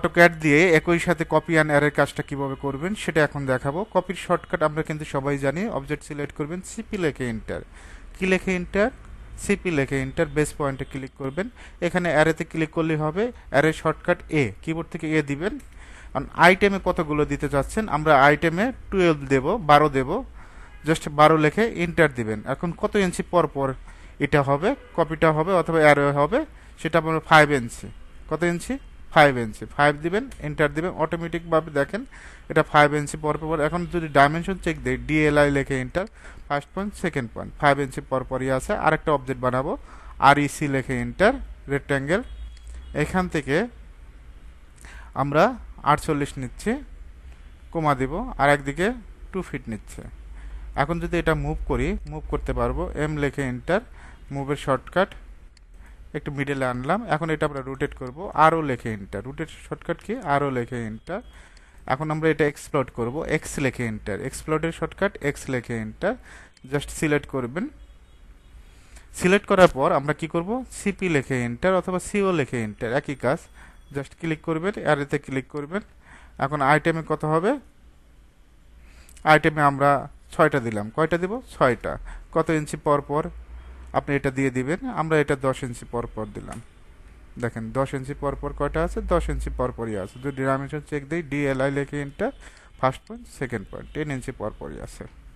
AutoCAD দিয়ে একই সাথে কপি অ্যান্ড অ্যারের কাজটা কিভাবে করবেন সেটা এখন দেখাবো। কপির শর্টকাট আমরা কিন্তু সবাই জানি, অবজেক্ট সিলেক্ট করবেন, সিপি লিখে এন্টার, কি লিখে এন্টার, সিপি লিখে এন্টার, বেস পয়েন্টে ক্লিক করবেন। এখানে অ্যারেতে ক্লিক করলেই হবে, অ্যারে শর্টকাট এ, কিবোর্ড থেকে এ দিবেন। কারণ আইটেমে কতগুলো দিতে চাচ্ছেন, আমরা আইটেমে 12 দেব, 12 দেব, জাস্ট 12 লিখে এন্টার দিবেন। এখন কত ইঞ্চি পর পর এটা হবে, কপিটা হবে অথবা অ্যারে হবে, সেটা আপনার 5 ইঞ্চি। কত ইঞ্চি? 5 ইঞ্চি। 5 দিবেন, এন্টার দিবেন, অটোমেটিকভাবে দেখেন এটা 5 ইঞ্চি পর পর। এখন যদি ডাইমেনশন চেক দেই, ডিএলআই লিখে enter, first point second point 5 ইঞ্চি পর পরই আছে। আরেকটা অবজেক্ট বানাবো, আর ইসি লিখে এন্টার, রেক্ট্যাঙ্গেল। এখান থেকে আমরা 48 নিচ্ছি, কমা দিব, আর একদিকে 2 ফিট নিচ্ছে। এখন যদি এটা মুভ করি, মুভ করতে পারবো, এম লিখে এন্টার, মুভের শর্টকাট একটু মিডলে আনলাম। এখন এটা আমরা রোটেট করব, আরও লিখে এন্টার, রোটেট শর্টকাট কি, আরও লিখে এন্টার। এখন আমরা এটা এক্সপ্লোড করব, এক্স লিখে এন্টার, এক্সপ্লোডের শর্টকাট এক্স লিখে এন্টার, জাস্ট সিলেক্ট করবেন। সিলেক্ট করার পর আমরা কি করব, সিপি লিখে এন্টার অথবা সিও লিখে এন্টার, একই কাজ, জাস্ট ক্লিক করবেন, অ্যারেতে ক্লিক করবেন। এখন আইটেমে কত হবে, আইটেমে আমরা 6টা দিলাম, কয়টা দিব, 6টা। কত ইঞ্চি পর পর আপনি এটা দিয়ে দিবেন, আমরা এটা 10 ইঞ্চি পর পর দিলাম। দেখেন 10 ইঞ্চি পর পর কয়টা আছে, 10 ইঞ্চি পর পরই আছে। যদি ডাইমেনশন চেক দিই, ডিএলআই লিখে enter, first point second point 10 ইঞ্চি পর পরই আছে।